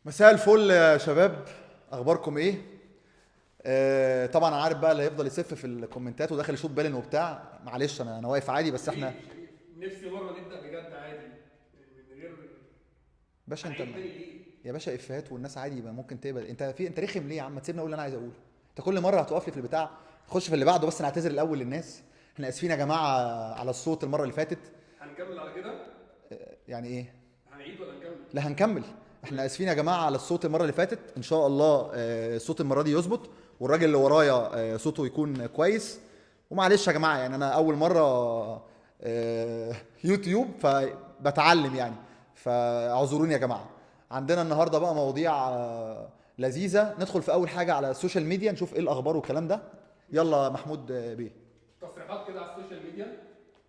مساء الفل يا شباب، اخباركم ايه؟ طبعا انا عارف بقى اللي هيفضل يسف في الكومنتات وداخل يشوط بالين وبتاع. معلش انا واقف عادي، بس احنا شريف نفسي مرة نبدأ بجد عادي من غير. باشا انت هنعيد تاني ليه؟ يا باشا افيهات والناس عادي يبقى ممكن تقبل. انت رخم ليه يا عم؟ ما تسيبني اقول اللي انا عايز اقوله. انت كل مره هتقف لي في البتاع. خش في اللي بعده، بس انا هعتذر الاول للناس. احنا اسفين يا جماعه على الصوت المره اللي فاتت. هنكمل على كده؟ يعني ايه؟ هنعيد ولا نكمل؟ لا هنكمل. احنا اسفين يا جماعه على الصوت المره اللي فاتت. ان شاء الله الصوت المره دي يظبط، والراجل اللي ورايا صوته يكون كويس. ومعلش يا جماعه، يعني انا اول مره يوتيوب فبتعلم يعني. فاعذروني يا جماعه. عندنا النهارده بقى مواضيع لذيذه. ندخل في اول حاجه على السوشيال ميديا، نشوف ايه الاخبار والكلام ده. يلا محمود بيه. تصريحات كده على السوشيال ميديا.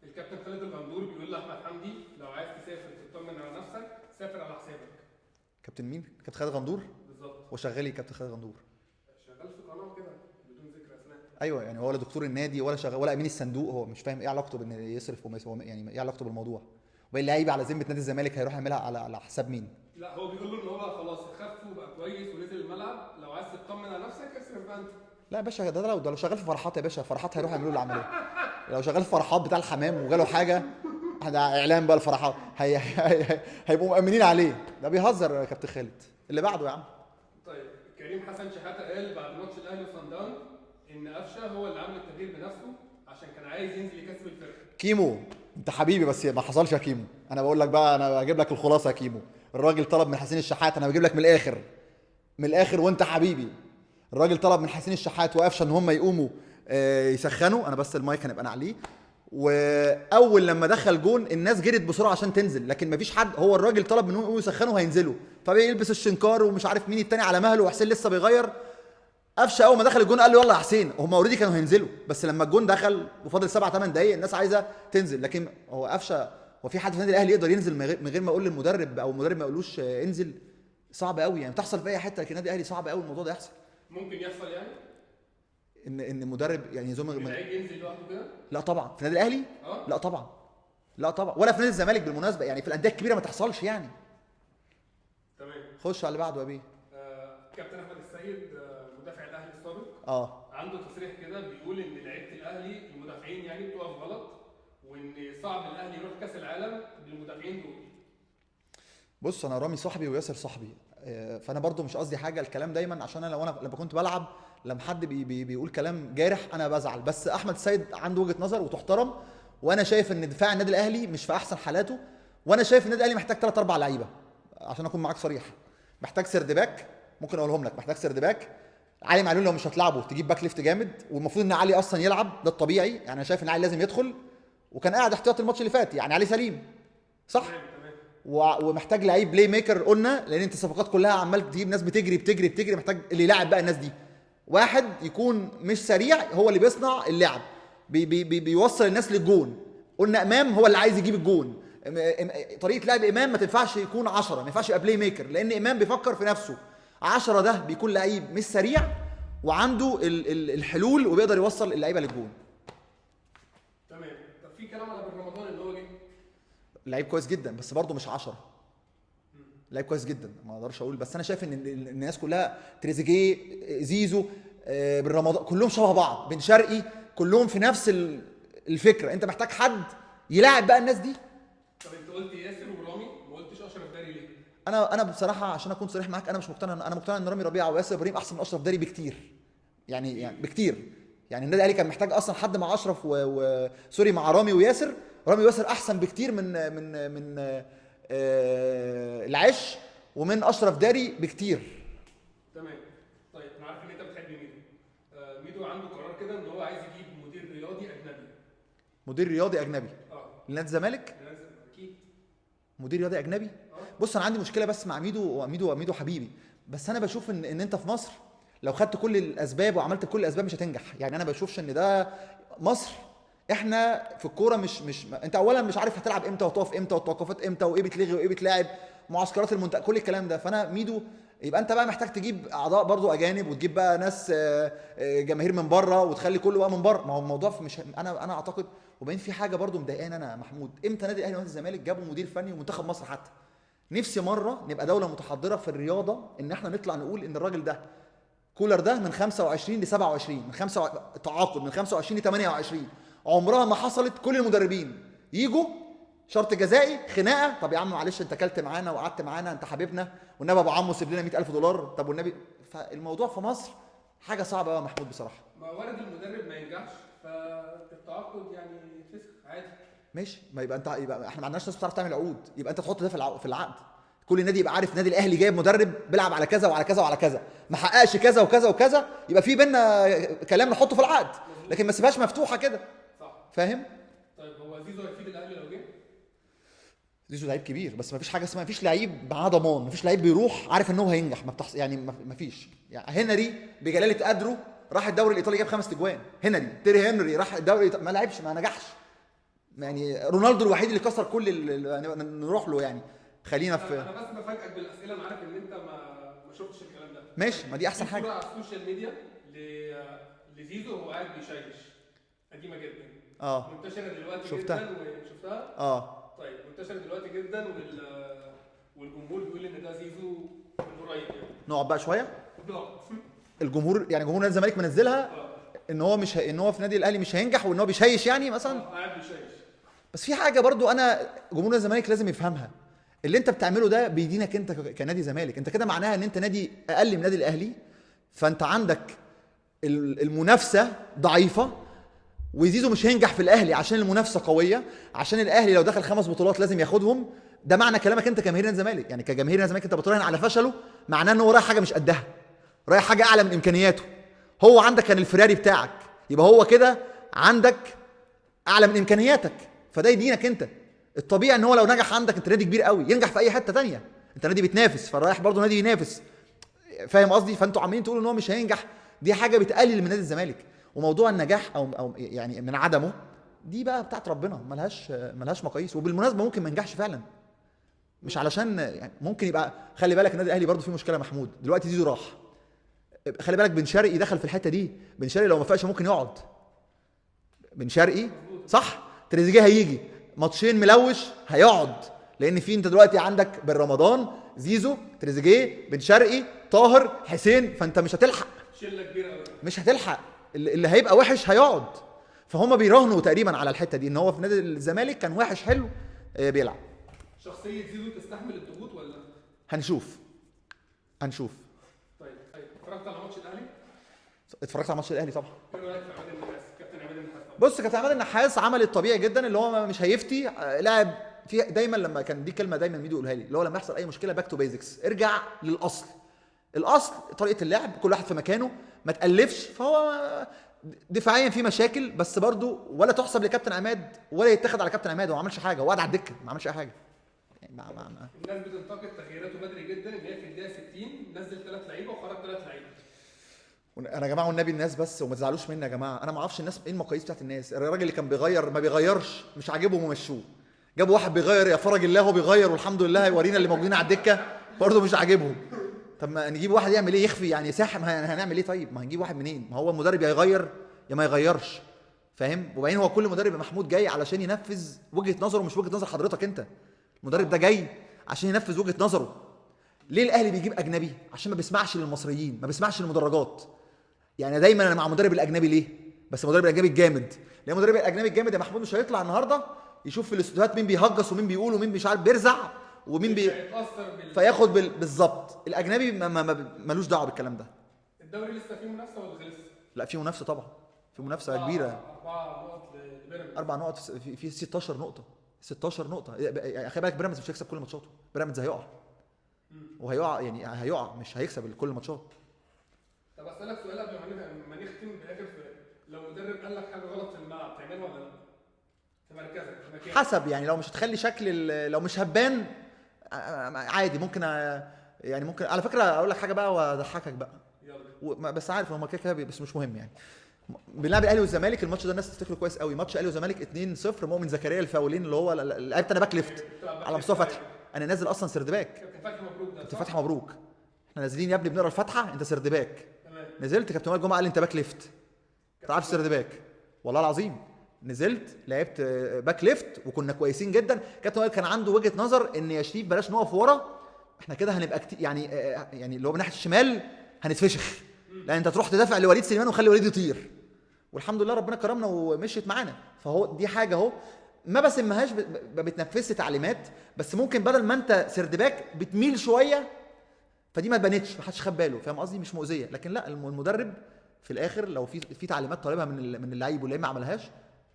الكابتن خالد الغندور بيقول لأحمد حمدي لو عايز تسافر تطمن على نفسك سافر على حسابك. كابتن مين؟ كابتن خالد غندور؟ بالظبط. وشغال ايه كابتن خالد غندور؟ شغال في قناة كده بدون ذكر أسماء. ايوه، يعني هو ولا دكتور النادي ولا شغال ولا امين الصندوق. هو مش فاهم ايه علاقته بان يصرف هو يعني ايه علاقته بالموضوع؟ وباقي اللعيبه على ذمه نادي الزمالك هيروح يعملها على حساب مين؟ لا هو بيقول له إن هو خلاص خف وبقى كويس ونزل الملعب، لو عايز تطمن على نفسك اصرف بقى أنت. لا يا باشا، ده لو شغال في فرحات يا باشا، فرحات هيروح يعملوا له العمليه. لو شغال في فرحات بتاع الحمام وجاله حاجه، ده اعلان بقى الفرحات هيبقوا مأمنين عليه. ده بيهزر يا كابتن خالد. اللي بعده يا عم. طيب كريم حسن شحاتة قال بعد ماتش الاهلي وصن داونز ان قفشه هو اللي عمل التغيير بنفسه عشان كان عايز ينزل يكسب الفرقه. كيمو، انت حبيبي بس ما حصلش يا كيمو. انا بقول لك بقى، انا بجيب لك الخلاصه يا كيمو. الراجل طلب من حسين الشحات، انا بجيب لك من الاخر. من الاخر وانت حبيبي. الراجل طلب من حسين الشحات وقفشه ان هم يقوموا يسخنوا. انا بس المايك هنبقى نعليه. واول لما دخل جون الناس جرت بسرعه عشان تنزل، لكن مفيش حد. هو الراجل طلب منهم يقوموا يسخنوا هينزلوا، فبيلبس الشنكار ومش عارف مين التاني على مهله، وحسين لسه بيغير. قفشه اول ما دخل الجون قال له يلا يا حسين. هم اوريدي كانوا هينزلوا، بس لما الجون دخل وفاضل 7 8 دقايق الناس عايزه تنزل. لكن هو قفشه، هو في حد في النادي الاهلي يقدر ينزل من غير ما يقول للمدرب، او المدرب ما يقولوش انزل؟ صعب قوي يعني. بتحصل في اي حته، لكن النادي الاهلي صعب قوي الموضوع ده يحصل. ممكن يحصل يعني ان مدرب يعني يزوم اللعيب ينزل لوحده كده. لا طبعا في النادي الاهلي. اه لا طبعا. لا طبعا، ولا في نادي الزمالك بالمناسبه. يعني في الانديه الكبيره ما تحصلش يعني. تمام. خش على اللي بعده يا بيه. كابتن احمد السيد مدافع الاهلي السابق اه عنده تصريح كده بيقول ان لعيبه الاهلي المدافعين يعني بتقف غلط، وان صعب الاهلي يروح كاس العالم بالمدافعين دول. بص، انا رامي صاحبي وياسر صاحبي. فانا برضو مش قصدي حاجه الكلام دايما، عشان انا لما كنت بلعب، لما حد بيقول كلام جارح انا بزعل. بس احمد السيد عنده وجهه نظر وتحترم. وانا شايف ان دفاع النادي الاهلي مش في احسن حالاته. وانا شايف النادي الاهلي محتاج 3 4 لعيبه. عشان اكون معاك صريح، محتاج سرد باك. ممكن اقولهم لك. محتاج سرد باك. علي معلول لو مش هتلعبه تجيب باك ليفت جامد، والمفروض ان علي اصلا يلعب، ده الطبيعي. يعني انا شايف ان علي لازم يدخل، وكان قاعد احتياطي الماتش اللي فات. يعني علي سليم صح. تمام تمام. ومحتاج لعيب بلاي ميكر قلنا، لان انت الصفقات كلها عمال تجيب ناس بتجري بتجري بتجري. محتاج اللي يلاعب بقى الناس دي. واحد يكون مش سريع، هو اللي بيصنع اللعب، بيوصل الناس للجون. قلنا امام هو اللي عايز يجيب الجون. طريقه لعب امام ما تنفعش يكون 10، ما ينفعش يبقى بلاي ميكر، لان امام بيفكر في نفسه. 10 ده بيكون لعيب مش سريع وعنده الحلول، وبيقدر يوصل اللعيبه للجون. تمام. طب في كلام على بن رمضان اللي هو جه. لعيب كويس جدا، بس برضه مش 10. لعيب كويس جدا ما اقدرش اقول، بس انا شايف ان الناس كلها تريزيجيه، زيزو، بن رمضان، كلهم شبه بعض. بن شرقي، كلهم في نفس الفكره. انت محتاج حد يلاعب بقى الناس دي. طب انت قلت ياسر ورامي ما قلتش اشرف داري ليه؟ انا بصراحه عشان اكون صريح معاك، انا مش مقتنع. انا مقتنع ان رامي ربيعه وياسر ابراهيم احسن من اشرف داري بكتير. يعني بكتير. يعني النادي الاهلي كان محتاج اصلا حد مع اشرف سوري، مع رامي وياسر. رامي وياسر احسن بكتير من العش، ومن اشرف داري بكتير. تمام. طيب انا عارف ان انت بتحب ميدو. ميدو عنده قرار كده ان هو عايز يجيب مدير رياضي اجنبي. مدير رياضي اجنبي اه لنادي الزمالك. لازم اكيد. مدير رياضي اجنبي. اه بص، انا عندي مشكله بس مع ميدو حبيبي. بس انا بشوف ان انت في مصر لو خدت كل الاسباب وعملت كل الاسباب مش هتنجح. يعني انا بشوفش ان ده مصر. احنا في الكوره مش انت اولا مش عارف هتلعب امتى وتقف امتى والتوقفات امتى وايه بتلغي وايه بتلاعب، معسكرات المنتخب، كل الكلام ده. فانا ميدو يبقى انت بقى محتاج تجيب اعضاء برضو اجانب، وتجيب بقى ناس جماهير من بره، وتخلي كله بقى من بره. ما هو الموضوع مش انا اعتقد. وبعدين في حاجه برضو مضايقاني انا محمود، امتى نادي الاهلي ونادي الزمالك جابوا مدير فني ومنتخب مصر حتى؟ نفسي مره نبقى دوله متحضره في الرياضه، ان احنا نطلع نقول ان الراجل ده كولر ده من 25 ل 27 تعاقد من 25 ل 28. عمرها ما حصلت. كل المدربين يجوا شرط جزائي خناقه، طب يا عم معلش انت اكلت معانا وقعدت معانا، انت حبيبنا والنبي ابو عمو سيب لنا 100,000 دولار، طب والنبي. فالموضوع في مصر حاجه صعبه قوي يا محمود بصراحه. ما وارد المدرب ما ينجحش فالتعاقد يعني يتفسخ عادي. ماشي، ما يبقى انت، يبقى احنا ما عندناش ناس بتعرف تعمل عقود، يبقى انت تحط ده في العقد. كل نادي يبقى عارف النادي الاهلي جايب مدرب بيلعب على كذا وعلى كذا وعلى كذا، ما حققش كذا وكذا وكذا، يبقى في بينا كلام نحطه في العقد، لكن ما تسيبهاش مفتوحه كده. صح. فاهم؟ طيب هو زيزو هيفيد الاهلي لو جه؟ زيزو لعيب كبير، بس ما فيش حاجه اسمها، ما فيش لعيب معاه ضمان، ما فيش لعيب بيروح عارف ان هو هينجح، ما بتحصل يعني، ما فيش. يعني هنري بجلاله قدره راح الدوري الايطالي جاب 5 اجوان، تيري هنري راح الدوري الإيطالي ما لعبش، ما نجحش. يعني رونالدو الوحيد اللي كسر كل نروح له يعني. خلينا في انا بس بفاجئك بالاسئله، انا عارف ان انت ما شفتش الكلام ده. ماشي، ما دي احسن حاجه. في صوره على السوشيال ميديا لزيزو وهو قاعد بيشيش، قديمه جدا. منتشره دلوقتي شفتها. جدا وشفتها. طيب منتشره دلوقتي جدا والجمهور بيقول ان ده زيزو من قريب يعني. نقعد بقى شويه. نقعد. الجمهور يعني جمهور نادي الزمالك منزلها ان هو مش ان هو في نادي الاهلي مش هينجح، وان هو بيشيش يعني مثلا. قاعد بيشيش. بس في حاجه برضو انا جمهور نادي الزمالك لازم يفهمها، اللي انت بتعمله ده بيدينك انت كنادي زمالك، انت كده معناها ان انت نادي اقل من نادي الاهلي، فانت عندك المنافسه ضعيفه، وزيزو مش هينجح في الاهلي عشان المنافسه قويه، عشان الاهلي لو دخل 5 بطولات لازم ياخدهم. ده معنى كلامك انت كجماهير نادي الزمالك، يعني كجماهير نادي الزمالك انت بتراهن على فشله، معناه ان هو رايح حاجه مش قدها، رايح حاجه اعلى من امكانياته. هو عندك كان الفراري بتاعك، يبقى هو كده عندك اعلى من امكانياتك، فده يدينك انت. الطبيعي ان هو لو نجح عندك، انت نادي كبير قوي، ينجح في اي حته تانية، انت نادي بتنافس، فرايح برضه نادي ينافس. فاهم قصدي؟ فانتوا عمالين تقولوا ان هو مش هينجح، دي حاجه بتقلل من نادي الزمالك. وموضوع النجاح او يعني من عدمه دي بقى بتاعت ربنا، ملهاش مقاييس. وبالمناسبه ممكن ما ينجحش فعلا، مش علشان يعني ممكن يبقى. خلي بالك النادي الاهلي برضه فيه مشكله محمود، دلوقتي زيزو راح، خلي بالك بن شرقي دخل في الحته دي، بن شرقي لو ما فاقش ممكن يقعد. بن شرقي صح، تريزيجيه هيجي ماتشين ملوش هيقعد، لان في انت دلوقتي عندك بن رمضان، زيزو، تريزيجيه، بن شرقي، طاهر، حسين، فانت مش هتلحق، شله كبيره قوي، مش هتلحق. اللي هيبقى وحش هيقعد. فهم بيراهنوا تقريبا على الحته دي، ان هو في نادي الزمالك كان وحش حلو بيلعب. شخصيه زيزو تستحمل الضغوط ولا؟ هنشوف. طيب اتفرجت على ماتش الاهلي؟ اتفرجت على ماتش الاهلي طبعا. ايه رايك في عماد النحاس؟ كابتن عماد النحاس. بص، كابتن عماد النحاس عمل الطبيعي جدا، اللي هو مش هيفتي لاعب في دايما. لما كان دي كلمه دايما ميدو يقولها لي، اللي هو لما يحصل اي مشكله باك تو بيزكس، ارجع للاصل. الاصل طريقه اللعب، كل واحد في مكانه، ما تالفش. فهو دفاعيا في مشاكل، بس برضو ولا تحسب لكابتن عماد ولا يتاخد على كابتن عماد. هو ما عملش حاجه، هو قاعد على الدكه ما عملش اي حاجه يعني. الناس بتنتقد تغييراته بدري جدا، ان هي في الدقيقه 60 نزل 3 لعيبه وخرج 3 لعيبه. انا يا جماعه والنبي الناس بس، وما تزعلوش مني يا جماعه، انا ما اعرفش الناس ايه المقاييس بتاعت الناس. الراجل اللي كان بيغير ما بيغيرش، مش عاجبهم ومشوه. جابوا واحد بيغير، يا فرج الله هو بيغير والحمد لله، يورينا اللي موجودين على الدكه برضه مش عاجبهم. طب ما نجيب واحد يعمل ايه؟ يخفي يعني ساحر؟ هنعمل ايه طيب؟ ما هنجيب واحد منين؟ ما هو المدرب يا يغير يا ما يغيرش. فاهم؟ وبعدين هو كل مدرب يا محمود جاي علشان ينفذ وجهه نظره، مش وجهه نظر حضرتك انت. المدرب ده جاي عشان ينفذ وجهه نظره. ليه الاهلي بيجيب اجنبي؟ عشان ما بيسمعش للمصريين، ما بيسمعش للمدرجات. يعني دايما انا مع المدرب الاجنبي. ليه؟ بس المدرب الاجنبي الجامد. ليه المدرب الاجنبي الجامد يا محمود مش هيطلع النهارده يشوف في الاستوديوهات مين بيهجص ومين بيقول ومين مش عارف بيرزع ومين فياخد بالظبط. الاجنبي ملوش دعوه بالكلام ده. الدوري لسه فيه منافسه ولا خلص؟ لا فيه منافسه طبعا، في منافسه كبيره. 4 نقط لبيراميدز. 4 نقط في 16 نقطه. 16 نقطه يعني. خلي بالك بيراميدز مش هيكسب كل ماتشاته، بيراميدز هيقع. وهيقع يعني هيقع، مش هيكسب كل الماتشات. طب اسالك سؤال قبل ما نختم بالاخر، لو مدرب قال لك حاجه غلط في الملعب تعملها ولا لا؟ في مركزك في مكانك. حسب يعني، لو مش هتخلي شكل، لو مش هبان عادي ممكن يعني ممكن. على فكره اقول لك حاجه بقى واضحكك بقى، يلا. بس عارف هم كده بس مش مهم يعني. بنلعب الاهلي والزمالك، الماتش ده الناس تفتكره كويس قوي. ماتش الاهلي والزمالك 2-0، مؤمن زكريا الفاولين اللي هو لعبت انا باك ليفت على مصطفى فتحي، انا نازل اصلا سرد باك. كابتن فتحي مبروك. ده كابتن فتحي مبروك. احنا نازلين يا ابني بنقرا الفاتحه، انت سرد باك. تمام. نزلت كابتن وائل جمعه قال لي انت باك ليفت، ما تعرفش سرد باك. والله العظيم نزلت لعبت باك ليفت وكنا كويسين جدا. كابتن وائل كان عنده وجهه نظر ان يا شريف بلاش نقف ورا، احنا كده هنبقى كتير يعني يعني اللي هو من ناحيه الشمال هنتفشخ، لان انت تروح تدافع لوليد سليمان وخلي وليد يطير. والحمد لله ربنا كرمنا ومشيت معانا. فهو دي حاجه اهو ما بسمهاش ما بتنفذش تعليمات، بس ممكن بدل ما انت سرد باك بتميل شويه، فدي ما بانتش، ما حدش خد باله، فاهم قصدي؟ مش مؤذيه. لكن لا، المدرب في الاخر لو في تعليمات طالبها من اللعيب واللعيب ما عملهاش،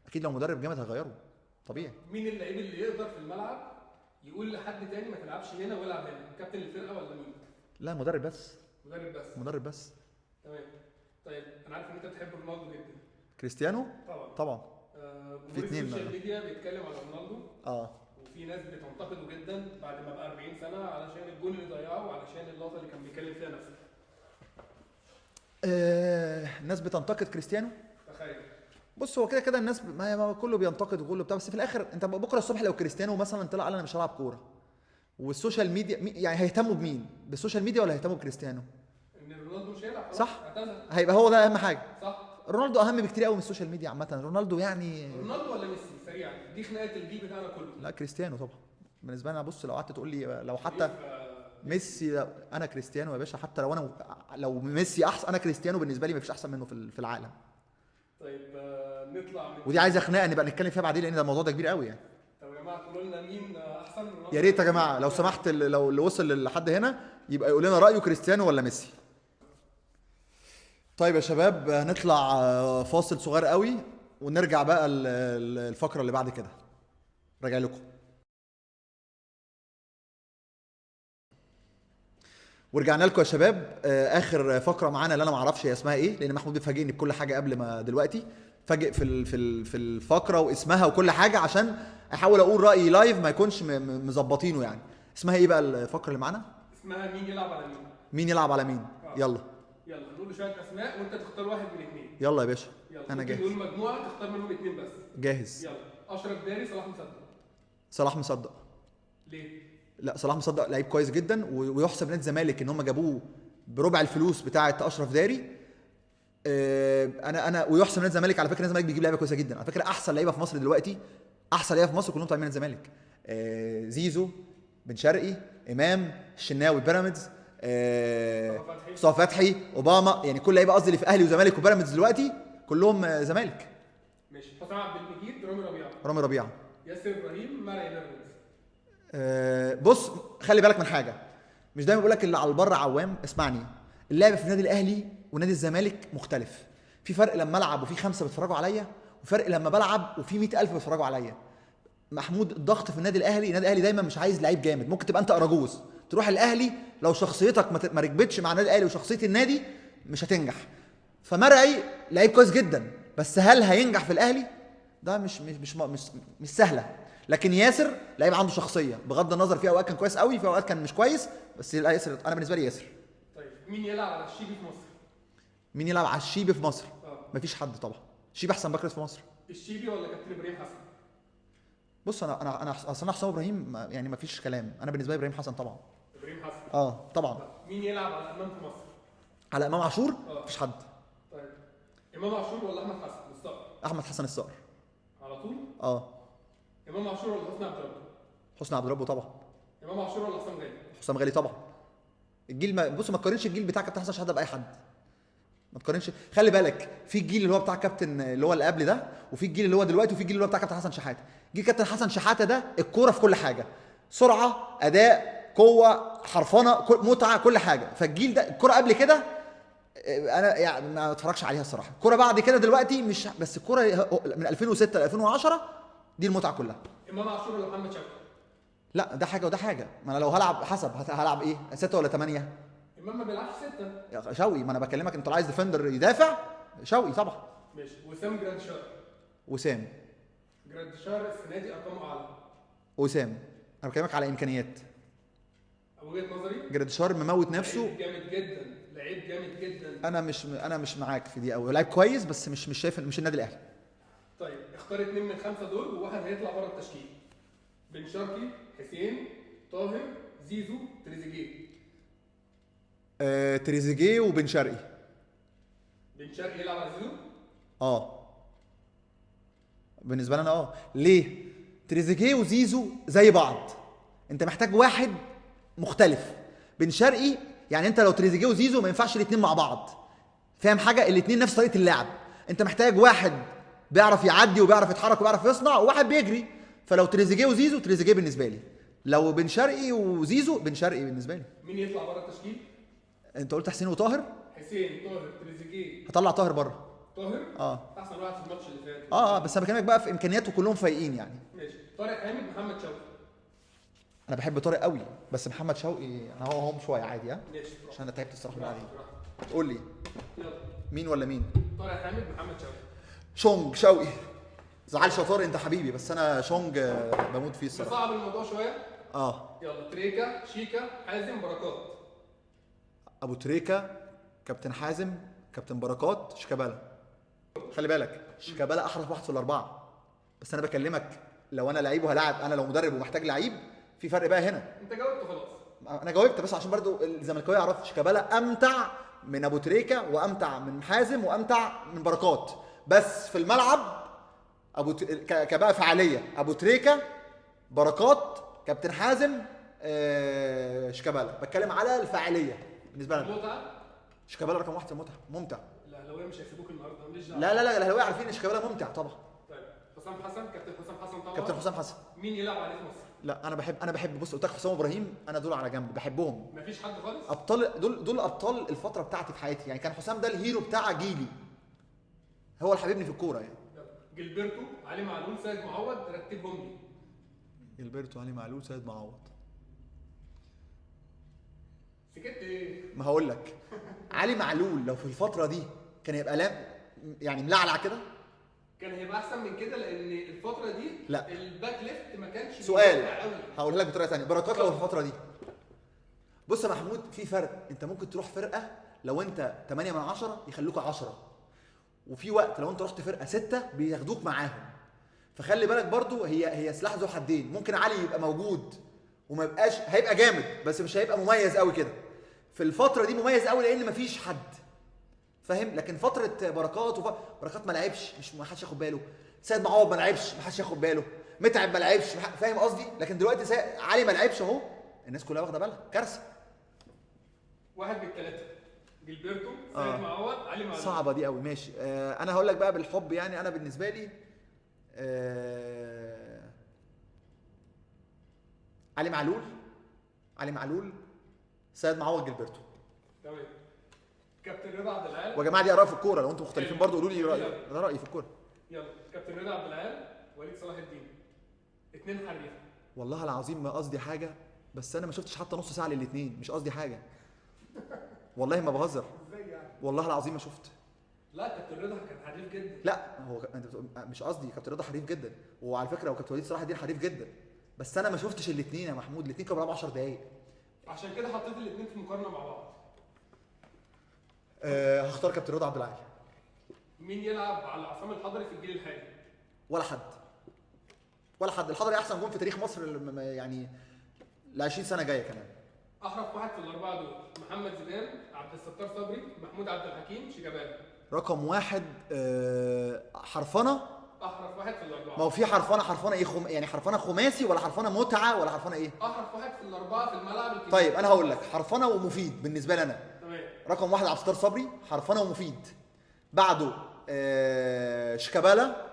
اكيد لو مدرب جامد هيغيره طبيعي. مين اللعيب اللي يقدر في الملعب يقول لحد تاني ما تلعبش هنا والعب هنا؟ كابتن الفرقه ولا مين؟ لا مدرب بس. مدرب بس. مدرب بس. تمام. طيب انا عارف ان انت بتحب رونالدو جدا. كريستيانو طبعا. طبعا. في السوشيال ميديا بيتكلم على رونالدو. وفي ناس بتنتقده جدا بعد ما بقى 40 سنه علشان الجول اللي ضيعه وعلشان اللقطه اللي كان بيتكلم فيها نفسه. الناس بتنتقد كريستيانو. تخيل. بص هو كده كده الناس ما كله بينتقد وكله بتاع، بس في الاخر انت بكره الصبح لو كريستيانو مثلا طلع قال انا مش هلعب كوره، والسوشيال ميديا يعني هيهتموا بمين؟ بالسوشيال ميديا ولا هيهتموا بكريستيانو؟ ان رونالدو مش هيلعب. صح. اعتزل. هيبقى هو ده اهم حاجه. صح. رونالدو اهم بكتير قوي من السوشيال ميديا عامه. رونالدو يعني رونالدو ولا ميسي سريعا؟ دي خناقه الجيل بتاعنا كله. لا كريستيانو طبعا بالنسبه لي. بص لو قعدت تقول لي لو حتى ميسي، انا كريستيانو يا باشا. حتى لو ميسي احسن، انا كريستيانو بالنسبه لي مفيش احسن منه في العالم. طيب نطلع من ودي عايزه خناقه نبقى نتكلم فيها بعدين، لان ده الموضوع ده كبير قوي يعني. طب يا جماعه تقولوا لنا مين احسن من رونالدو؟ يا ريت يا جماعه لو سمحت، لو اللي وصل لحد هنا يبقى يقول لنا رايه كريستيانو ولا ميسي. طيب يا شباب هنطلع فاصل صغير قوي ونرجع بقى الفقره اللي بعد كده. راجع لكم. ورجعنا لكم يا شباب. اخر فقره معانا اللي انا ما اعرفش هي اسمها ايه، لان محمود بيفاجئني بكل حاجه قبل ما دلوقتي فاجئ في الفقره واسمها وكل حاجه، عشان احاول اقول رايي لايف ما يكونش مظبطينه يعني. اسمها ايه بقى الفقره اللي معانا؟ اسمها مين يلعب على مين. مين يلعب على مين؟ يلا نقول شويه اسماء وانت تختار واحد من اثنين. يلا يا باشا. انا جاهز. نقول مجموعه تختار منهم اثنين بس. جاهز. يلا. اشرف داري، صلاح مصدق. صلاح مصدق. ليه؟ لا صلاح مصدق لعيب كويس جدا، ويحسب نادي الزمالك ان هم جابوه بربع الفلوس بتاعه اشرف داري. انا ويحسب نادي الزمالك على فكره، نادي الزمالك بيجيب لعيبه كويسه جدا على فكره. احسن لعيبه في مصر دلوقتي، احسن لعيبه في مصر كلهم طالعين من الزمالك. زيزو، بن شرقي، امام، الشناوي، بيراميدز، مصطفى فتحي، اوباما، يعني كل لعيبه قصدي اللي في اهلي وزمالك وبيراميدز دلوقتي كلهم زمالك. ماشي. حسام عبد المجيد، رامي ربيعه، ياسر ابراهيم، مرعي بيراميدز. بص خلي بالك من حاجه، مش دايما بقول لك اللي على البر عوام. اسمعني، اللعب في النادي الاهلي ونادي الزمالك مختلف. في فرق لما العب وفي 5 بيتفرجوا عليا، وفرق لما بلعب وفي 100,000 بيتفرجوا عليا. محمود الضغط في النادي الاهلي دايما مش عايز لعيب جامد. ممكن تبقى انت اراجوز تروح الاهلي، لو شخصيتك ما ركبتش مع النادي الاهلي وشخصيه النادي مش هتنجح. فمرعي لعيب كويس جدا، بس هل هينجح في الاهلي؟ ده مش سهله. لكن ياسر لعيب عنده شخصيه، بغض النظر في اوقات كان كويس قوي، في اوقات كان مش كويس، بس لا ياسر انا بالنسبه لي ياسر. طيب مين يلعب على الشيبي في مصر؟ مين يلعب على الشيبي في مصر؟ مفيش حد طبعا. الشيبي احسن باك في مصر. الشيبي ولا كابتن ابراهيم حسن؟ بص انا اصلا حسام ابراهيم يعني مفيش كلام. انا بالنسبه لي ابراهيم حسن طبعا. ابراهيم حسن. طبعا. مين يلعب على امام في مصر؟ على امام عاشور؟ مفيش حد. طيب امام عاشور ولا احمد حسن الصقر؟ احمد حسن الصقر على طول. امام عاشور ولا حسني عبد ربه؟ حسني عبد ربه طبعا. امام عاشور ولا حسام غالي؟ حسام غالي طبعا. الجيل بص ما تقارنش الجيل بتاع كابتن حسن شحاته باي حد. ما تقارنش. خلي بالك في الجيل اللي هو بتاع كابتن اللي هو اللي قبل ده، وفي الجيل اللي هو دلوقتي، وفي الجيل اللي هو بتاع كابتن حسن شحاته. جيل كابتن حسن شحاته ده الكوره في كل حاجه، سرعه، اداء، قوه، حرفنه، متعه، كل حاجه. فالجيل ده الكوره قبل كده انا يعني ما اتفرجش عليها الصراحه. الكوره بعد كده دلوقتي مش بس الكوره من 2006 ل 2010 دي المتعه كلها. امام عاشور ولا محمد شوقي؟ لا ده حاجه وده حاجه. ما انا لو هلعب حسب هلعب ايه؟ 6 ولا 8؟ امام ما بيلعبش 6 يا شوقي. ما انا بكلمك انت لو عايز ديفندر يدافع شوقي طبعا. ماشي. وسام جراديشار. وسام جراديشار السنه دي ارقامه اعلى. وسام انا بكلمك على امكانيات. وجهه نظري جراديشار مموت نفسه. لعيب جامد جدا، لعيب جامد جدا. انا مش معاك في دي قوي. لعيب كويس بس مش شايف مش النادي الاهلي. طيب اختار 2 من 5 دول وواحد هيطلع بره التشكيل. بن شرقي، حسين، طاهر، زيزو، تريزيجيه. تريزيجيه وبن شرقي. بن شرقي يلعب على زيزو؟ بالنسبه لي انا ليه؟ تريزيجيه وزيزو زي بعض، انت محتاج واحد مختلف. بن شرقي يعني انت لو تريزيجيه وزيزو ما ينفعش الاثنين مع بعض، فاهم حاجه؟ الاثنين نفس طريقه اللعب، انت محتاج واحد بيعرف يعدي وبيعرف يتحرك وبيعرف يصنع، وواحد بيجري. فلو تريزيجيه وزيزو، تريزيجيه بالنسبه لي. لو بن شرقي وزيزو، بن شرقي بالنسبه لي. مين يطلع بره التشكيل؟ انت قلت حسين وطاهر؟ حسين، طاهر، تريزيجيه. هطلع طاهر بره. طاهر؟ اه احسن واحد في الماتش اللي فات. بس انا بكلمك بقى في امكانياته كلهم فايقين يعني. ماشي. طارق حامد، محمد شوقي. انا بحب طارق قوي، بس محمد شوقي انا هو شويه عادي. ماشي. عشان انا تعبت الصراحه من براحتك، عليه. براحتك. قول لي يلا. مين ولا مين؟ طارق حامد، محمد شوقي. شونج شوقي. زعل شطار، انت حبيبي، بس انا شونج بموت فيه الصراحه. نصعب الموضوع شويه. يلا. تريكا، شيكا، حازم، بركات. ابو تريكه، كابتن حازم، كابتن بركات، شيكابالا. خلي بالك شيكابالا احرف واحد في الاربعه، بس انا بكلمك لو انا لعيب وهلاعب، انا لو مدرب ومحتاج لعيب، في فرق بقى هنا. انت جاوبت خلاص. انا جاوبت، بس عشان برضو الزملكاويه يعرفوا شيكابالا امتع من ابو تريكه، وامتع من حازم، وامتع من بركات. بس في الملعب كبقى فعاليه ابو تريكه، بركات، كابتن حازم، شيكابالا. بتكلم على الفاعليه بالنسبه لنا. المتعه. شيكابالا رقم واحد في المتعه، ممتع. الاهلاويه مش هيسيبوك النهارده، ماليش دعوه. لا الاهلاويه عارفين ان شيكابالا ممتع طبعا. طيب حسام حسن، كابتن حسام حسن طبعا. كابتن حسام حسن. مين يلعب عليه في مصر؟ لا انا بحب بص، قلت لك حسام ابراهيم، انا دول على جنب بحبهم. مفيش حد خالص؟ ابطال، دول ابطال الفتره بتاعتي في حياتي يعني. كان حسام ده الهيرو بتاع جيلي، هو اللي حبيبني في الكوره يعني. جilberto، علي معلول، سيد معوض، رتبهم لي. جilberto، علي معلول، سيد معوض. سكت ايه؟ ما هقول لك علي معلول لو في الفتره دي كان يبقى يعني ملعلع كده، كان هيبقى احسن من كده، لان الفتره دي لا الباك ليفت ما كانش سؤال هقولها لك بطريقه ثانيه. بركات لو في الفتره دي، بص يا محمود، في فرق. انت ممكن تروح فرقه لو انت 8 من 10 يخلوك 10، وفي وقت لو انت رحت فرقه 6 بياخدوك معاهم. فخلي بالك برضو، هي سلاح ذو حدين. ممكن علي يبقى موجود وما يبقاش، هيبقى جامد بس مش هيبقى مميز قوي كده. في الفتره دي مميز قوي لان مفيش حد، فاهم؟ لكن فتره بركات بركات ما لعبش، مش ما حدش ياخد باله. سيد معوض ما لعبش، ما حدش ياخد باله. متعب ما لعبش، فاهم قصدي؟ لكن دلوقتي علي ما لعبش اهو، الناس كلها واخده بالها. كارثه. واحد من الثلاثه، جilberto، سيد معوض، علي معلول. صعبه دي قوي. ماشي. انا هقول لك بقى بالحب يعني. انا بالنسبه لي علي معلول، سيد معوض، جilberto. تمام. كابتن رضا عبد العال. ويا جماعه دي اراء في الكوره، لو انتم مختلفين برضو قولوا لي رايي. ده رايي في الكوره. يلا. كابتن رضا عبد العال، وليد صلاح الدين. 2 حريف. والله العظيم ما قصدي حاجه، بس انا ما شفتش حتى نص ساعه للاثنين، مش قصدي حاجه. والله ما بهزر. ازاي يعني؟ والله العظيم ما شفت. لا كابتن رضا كان حريف جدا. لا هو انت مش قصدي، كابتن رضا حريف جدا، وعلى فكره وكابتن وليد صلاح الدين حريف جدا، بس انا ما شفتش الاثنين يا محمود. الاثنين كانوا بيلعبوا 10 دقائق. عشان كده حطيت الاثنين في مقارنه مع بعض. هختار كابتن رضا عبد العال. مين يلعب على عصام الحضري في الجيل الحالي؟ ولا حد. الحضري احسن جون في تاريخ مصر يعني ل 20 سنه جايه كمان. احرف واحد في الاربعه دول، محمد زيدان، عبد الستار صبري، محمود عبد الحكيم، شيكابالا. رقم واحد حرفنه. احرف واحد في الاربعه. ما هو في حرفنه ايه، يعني حرفنه خماسي ولا حرفنه متعه ولا حرفنه ايه؟ احرف واحد في الاربعه في الملعب الكبير. طيب انا هقول لك حرفنه ومفيد بالنسبه لي انا. تمام. رقم واحد عبد الستار صبري، حرفنه ومفيد. بعده شيكابالا،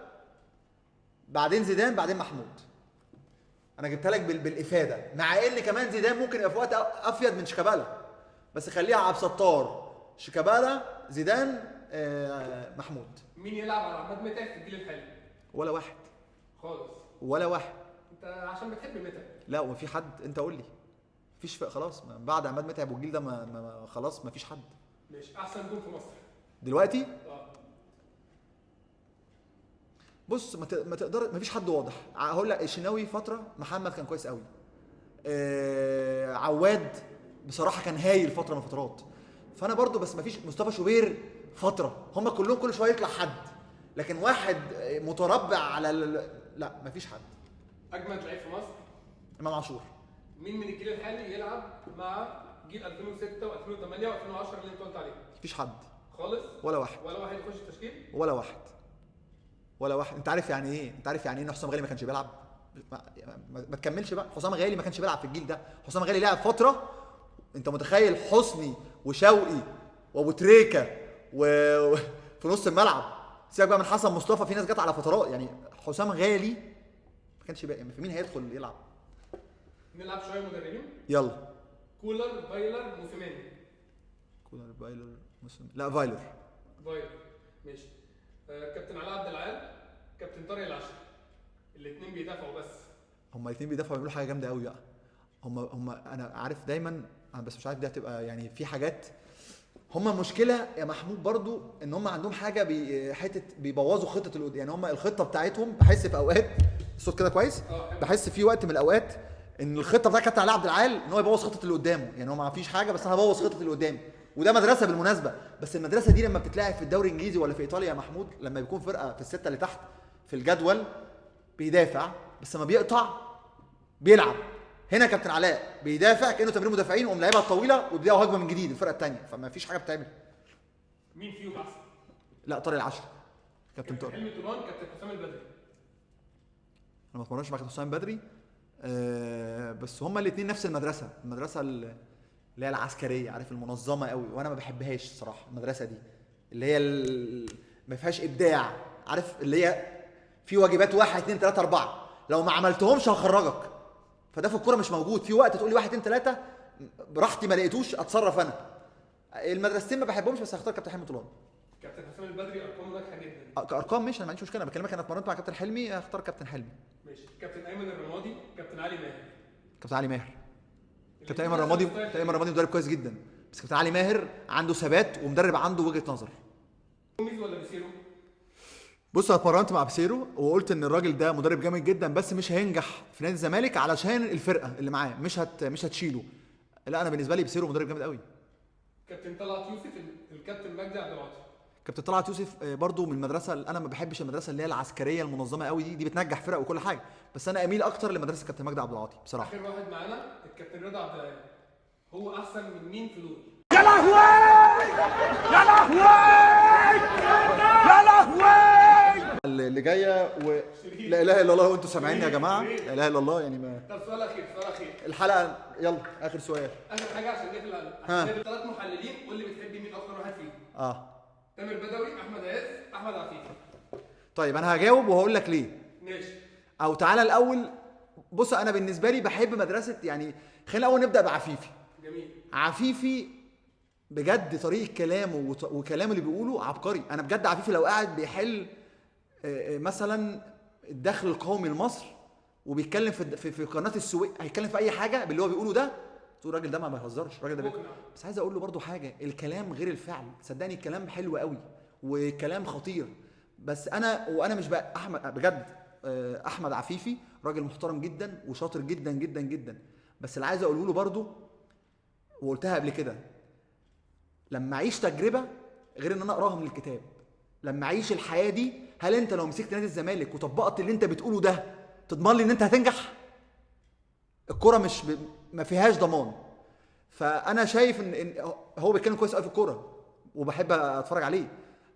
بعدين زيدان، بعدين محمود. انا جبتها لك بالافاده، مع ان كمان زيدان ممكن يبقى في وقت افيد من شيكابالا، بس خليها عبد الستار، شيكابالا، زيدان، محمود. مين يلعب على عماد متعب في الجيل الحالي؟ ولا واحد خالص. ولا واحد. انت عشان بتحب متعب. لا وفي حد، انت قول لي. مفيش خلاص بعد عماد متعب والجيل ده خلاص مفيش حد. ماشي. احسن جون في مصر دلوقتي؟ بص ما تقدر، مفيش حد واضح. هقول لك الشناوي فتره، محمد كان كويس قوي، عواد بصراحه كان هايل فتره من الفترات. فانا برضو بس مفيش. مصطفى شوبير فتره، هم كلهم كل شويه يطلع حد، لكن واحد متربع على لا مفيش حد. اجمد لعيب في مصر؟ امام عاشور. مين من الجيل الحالي يلعب مع جيل 2006 و2008 و2010 اللي انت قلت عليه؟ مفيش حد خالص. ولا واحد. ولا واحد يخش التشكيل؟ ولا واحد. ولا واحد. انت عارف يعني ايه ان حسام غالي ما كانش بيلعب؟ ما تكملش بقى. حسام غالي ما كانش بيلعب في الجيل ده. حسام غالي لعب فتره. انت متخيل حسني وشوقي وابو تريكه في نص الملعب؟ سيبك بقى من حسن مصطفى، في ناس جت على فترات. يعني حسام غالي ما كانش بقى. في مين هيدخل يلعب؟ نلعب شويه مدربين. يلا. كولر، فايلر، موسيماني. كولر، فايلر، موسيماني. لا فايلر. ماشي. كابتن علاء عبد العال، كابتن طارق العشري. الاثنين بيدافعوا بس. هما الاثنين بيدافعوا، بيعملوا حاجه جامده قوي بقى. هما انا عارف دايما، انا بس مش عارف دي هتبقى يعني في حاجات. هما مشكله يا محمود برضو ان هما عندهم حاجه حته بيبوظوا خطه القدام. يعني هما الخطه بتاعتهم بحس في اوقات، الصوت كده كويس، بحس في وقت من الاوقات ان الخطه بتاعت كابتن علاء عبد العال ان هو يبوظ خطه اللي قدامه. يعني هو ما فيش حاجه بس انا هبوظ خطه اللي قدامي. وده مدرسه بالمناسبه. بس المدرسه دي لما بتتلعب في الدوري الانجليزي ولا في ايطاليا يا محمود، لما بيكون فرقه في السته اللي تحت في الجدول بيدافع، بس لما بيقطع بيلعب. هنا كابتن علاء بيدافع كانه تمرين مدافعين، وقوم لعيبها الطويله ويبداوا هجمه من جديد الفرقه الثانيه، فما فيش حاجه بتعمل. مين فيهم احسن؟ لا طارق العشري. كابتن طارق. حلمي طولان، كابتن حسام البدري. انا ما اتمرنش مع كابتن حسام البدري. بس هما الاثنين نفس المدرسه اللي هي العسكريه، عارف، المنظمه قوي، وانا ما بحبهاش الصراحه. المدرسه دي اللي هي ما فيهاش ابداع، عارف، اللي هي في واجبات 1 2 3 4 لو ما عملتهمش هخرجك. فده في الكوره مش موجود. في وقت تقول لي 1 2 3 براحتي، ما لقيتوش اتصرف انا. المدرستين ما بحبهمش، بس هختار كابتن حلمي طولان. كابتن حسام البدري ارقامه ناجحه جدا. كارقام ماشي، انا ما عنديش مشكله. انا بكلمك انا اتمرنت مع كابتن حلمي، هختار كابتن حلمي. ماشي. كابتن ايمن الرمادي، كابتن علي ماهر. كابتن علي ماهر. كابتن ايمن الرمادي مدرب كويس جدا، بس كابتن علي ماهر عنده ثبات ومدرب عنده وجهه نظر. جوميز ولا بيسيرو؟ بص انا اتمرنت مع بيسيرو وقلت ان الراجل ده مدرب جامد جدا، بس مش هينجح في نادي الزمالك علشان الفرقه اللي معاه مش هتشيله. لا انا بالنسبه لي بيسيرو مدرب جامد قوي. كابتن طلعت يوسف، الكابتن مجدي عبد العاطي. كابتن طلعت يوسف برضو من المدرسه اللي انا ما بحبش المدرسه اللي هي العسكريه المنظمه قوي دي بتنجح فرق وكل حاجه، بس انا اميل اكتر لمدرسه كابتن مجدي عبد العاطي بصراحه. اخر واحد معانا الكابتن رضا عبد العال، هو احسن من مين في دول؟ يا لهوي يا لهوي يا لهوي. اللي جايه لا اله الا الله وانتم سامعيني يا جماعه، لا اله الا الله يعني ما. طب سؤال اخير الحلقه يلا اخر سؤال. اخر حاجه عشان نقفل عشان 3 محللين، قول لي بتحب مين اكتر واحد فيهم؟ تامر بدوي، احمد عز، احمد عفيفي. طيب انا هجاوب وهقول لك ليه. ماشي. او تعالى الاول، بص انا بالنسبه لي بحب مدرسه، يعني خلينا الاول نبدا بعفيفي. جميل. عفيفي بجد طريقه كلامه وكلامه اللي بيقوله عبقري. انا بجد عفيفي لو قاعد بيحل مثلا الدخل القومي لمصر وبيتكلم في قناه السويس، هيتكلم في اي حاجه باللي هو بيقوله ده، تقول الراجل ده ما بيهزرش، الراجل ده بس عايز اقول له برضو حاجه، الكلام غير الفعل. صدقني الكلام حلو قوي وكلام خطير، بس وانا مش بقى احمد بجد. احمد عفيفي راجل محترم جدا وشاطر جدا جدا جدا، بس اللي عايز اقوله له برضو وقلتها قبل كده، لما اعيش تجربه غير ان انا اقراها من الكتاب. لما اعيش الحياه دي، هل انت لو مسكت نادي الزمالك وطبقت اللي انت بتقوله ده تضمن لي ان انت هتنجح؟ الكوره مش ما فيهاش ضمان. فانا شايف ان هو بيتكلم كويس قوي في الكوره وبحب اتفرج عليه.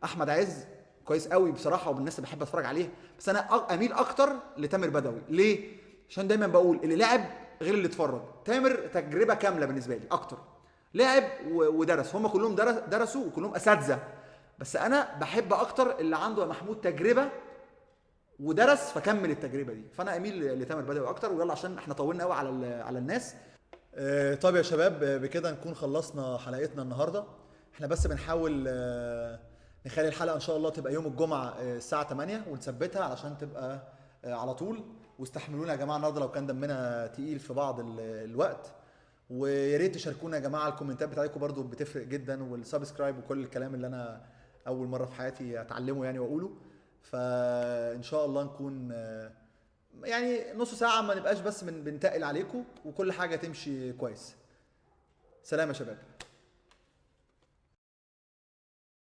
احمد عز كويس قوي بصراحه وبالناس اللي بحب اتفرج عليها، بس انا اميل اكتر لتامر بدوي. ليه؟ عشان دايما بقول اللي لعب غير اللي اتفرج. تامر تجربه كامله بالنسبه لي اكتر، لعب ودرس، هم كلهم درسوا وكلهم اساتذه، بس انا بحب اكتر اللي عنده يا محمود تجربه ودرس فكمل التجربه دي. فانا اميل لتامر بدوي اكتر. ويلا عشان احنا طولنا قوي على الناس. طيب يا شباب، بكده نكون خلصنا حلقتنا النهارده. احنا بس بنحاول نخلي الحلقه ان شاء الله تبقى يوم الجمعه الساعه 8 ونثبتها علشان تبقى على طول. واستحملونا يا جماعه النهارده لو كان دمنا تقيل في بعض الوقت. ويا ريت تشاركونا يا جماعه، الكومنتات بتاعتكم برضو بتفرق جدا، والسبسكرايب وكل الكلام اللي انا اول مره في حياتي اتعلمه يعني واقوله. فان شاء الله نكون يعني نص ساعه ما نبقاش بس بنتقل عليكم وكل حاجه تمشي كويس. سلام يا شباب.